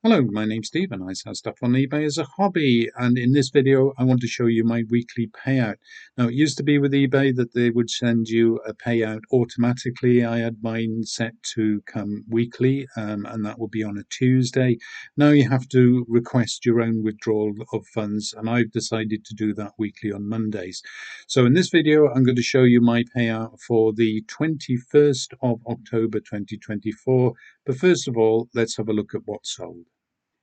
Hello, my name's Steve and I sell stuff on eBay as a hobby, and in this video I want to show you my weekly payout. Now, it used to be with eBay that they would send you a payout automatically. I had mine set to come weekly, and that would be on a Tuesday. Now you have to request your own withdrawal of funds, and I've decided to do that weekly on Mondays. So in this video I'm going to show you my payout for the 21st of October 2024, but first of all let's have a look at what sold.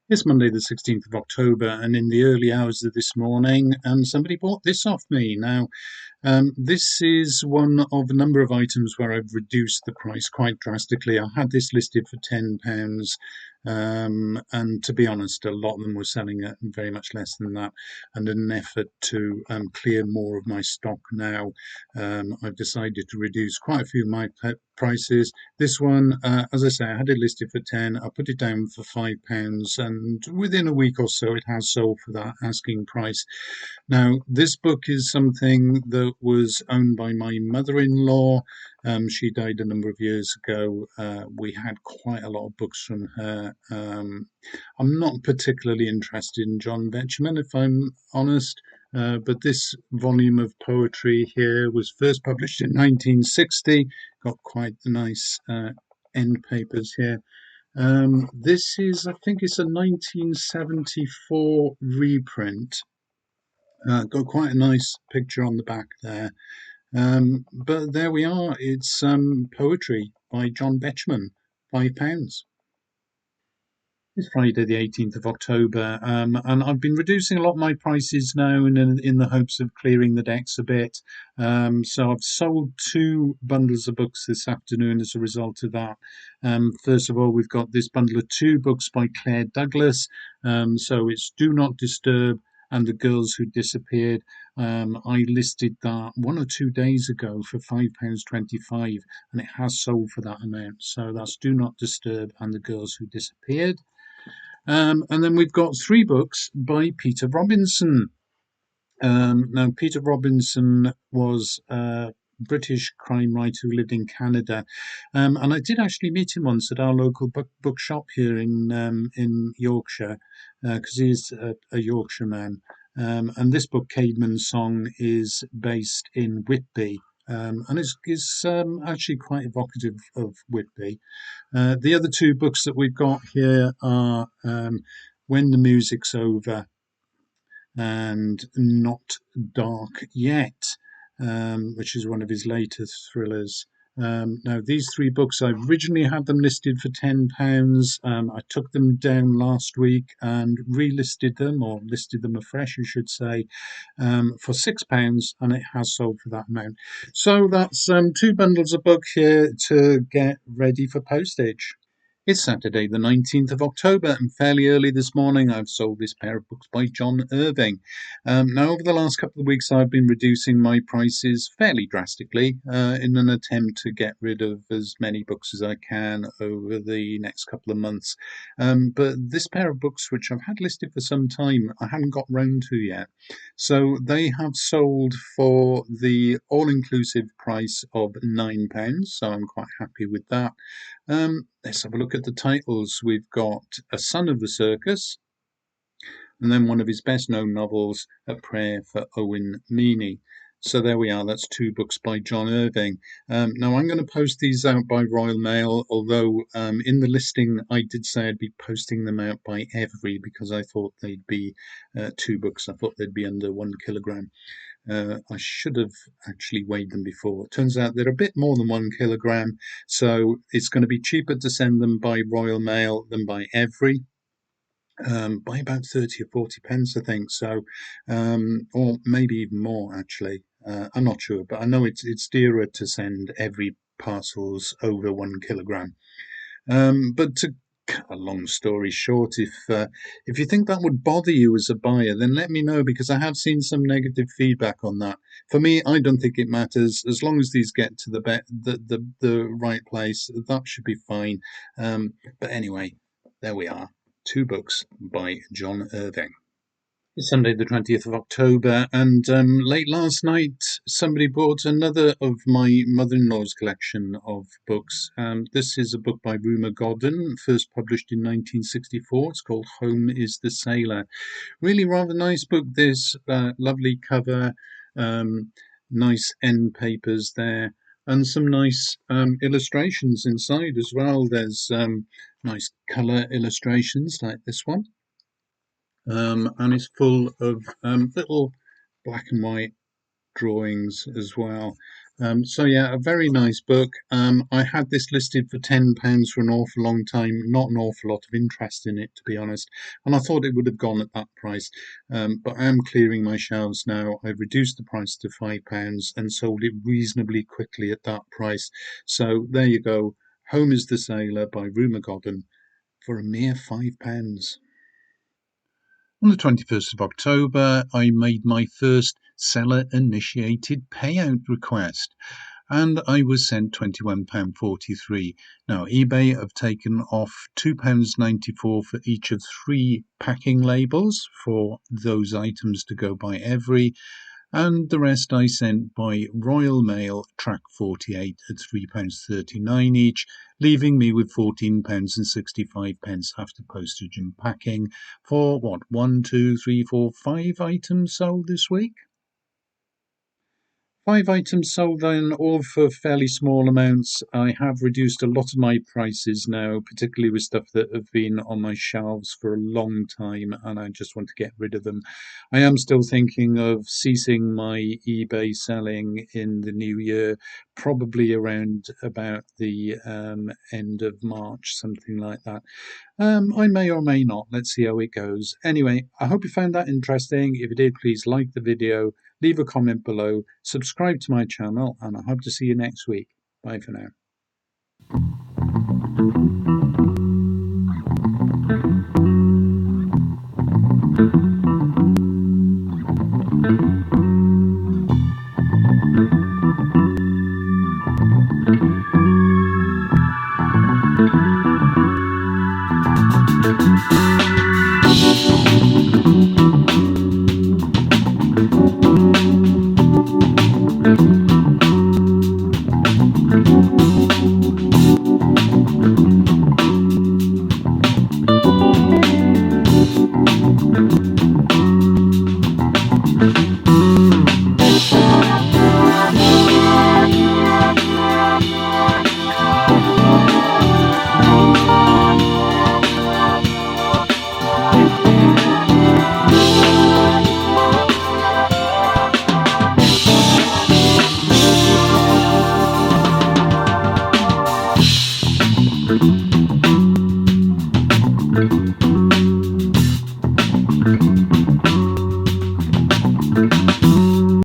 It's Monday, the 16th of October, and in the early hours of this morning, somebody bought this off me. Now, this is one of a number of items where I've reduced the price quite drastically. I had this listed for £10, and to be honest, a lot of them were selling at very much less than that. And in an effort to clear more of my stock now, I've decided to reduce quite a few of my prices. This one, as I say, I had it listed for 10. I put it down for £5, and within a week or so, it has sold for that asking price. Now, this book is something that was owned by my mother-in-law. She died a number of years ago. We had quite a lot of books from her. I'm not particularly interested in John Betjeman, if I'm honest, but this volume of poetry here was first published in 1960. Got quite nice end papers here. This is, I think it's a 1974 reprint. Got quite a nice picture on the back there. But there we are. It's poetry by John Betjeman, £5. It's Friday, the 18th of October, and I've been reducing a lot of my prices now in the hopes of clearing the decks a bit. So I've sold two bundles of books this afternoon as a result of that. First of all, we've got this bundle of two books by Claire Douglas. So it's Do Not Disturb and The Girls Who Disappeared. I listed that 1 or 2 days ago for £5.25, and it has sold for that amount. So that's Do Not Disturb and The Girls Who Disappeared. And then we've got three books by Peter Robinson. Now, Peter Robinson was a British crime writer who lived in Canada, and I did actually meet him once at our local bookshop here in Yorkshire, because he is a Yorkshire man. And this book, Caedmon's Song, is based in Whitby. And is actually quite evocative of Whitby. The other two books that we've got here are When the Music's Over and Not Dark Yet, which is one of his latest thrillers. Now, these three books, I originally had them listed for £10. I took them down last week and relisted them, or listed them afresh, I should say, for £6, and it has sold for that amount. So that's two bundles of book here to get ready for postage. It's Saturday, the 19th of October, and fairly early this morning I've sold this pair of books by John Irving. Now, over the last couple of weeks, I've been reducing my prices fairly drastically in an attempt to get rid of as many books as I can over the next couple of months. But this pair of books, which I've had listed for some time, I haven't got round to yet. So they have sold for the all-inclusive price of £9, so I'm quite happy with that. Let's have a look at the titles. We've got A Son of the Circus, and then one of his best-known novels, A Prayer for Owen Meany. So there we are, that's two books by John Irving. Now I'm going to post these out by Royal Mail, although in the listing I did say I'd be posting them out by Every, because I thought they'd be two books. I thought they'd be under 1 kilogram. I should have actually weighed them before. It turns out they're a bit more than 1 kilogram, so it's going to be cheaper to send them by Royal Mail than by Every. By about 30 or 40 pence, I think. So, or maybe even more, actually. I'm not sure, but I know it's dearer to send Every parcels over 1 kilogram. But to cut a long story short, if you think that would bother you as a buyer, then let me know, because I have seen some negative feedback on that. For me, I don't think it matters as long as these get to the right place. That should be fine. But anyway, there we are. Two books by John Irving. It's Sunday, the 20th of October, and late last night somebody bought another of my mother in law's collection of books. This is a book by Rumer Godden, first published in 1964. It's called Home is the Sailor. Really rather nice book. There's lovely cover, um, nice end papers there, and some nice illustrations inside as well. There's nice colour illustrations like this one. And it's full of little black and white drawings as well. So yeah, a very nice book. I had this listed for £10 for an awful long time. Not an awful lot of interest in it, to be honest. And I thought it would have gone at that price. But I am clearing my shelves now. I've reduced the price to £5 and sold it reasonably quickly at that price. So there you go. Home is the Sailor by Rumer Godden for a mere £5. On the 21st of October, I made my first seller-initiated payout request, and I was sent £21.43. Now, eBay have taken off £2.94 for each of 3 packing labels for those items to go by every, and the rest I sent by Royal Mail Track 48 at £3.39 each, leaving me with £14.65 after postage and packing for what, 5 items sold this week? 5 items sold then, all for fairly small amounts. I have reduced a lot of my prices now, particularly with stuff that have been on my shelves for a long time, and I just want to get rid of them. I am still thinking of ceasing my eBay selling in the new year, probably around about the end of March, something like that. I may or may not. Let's see how it goes. Anyway, I hope you found that interesting. If you did, please like the video, leave a comment below, subscribe to my channel, and I hope to see you next week. Bye for now.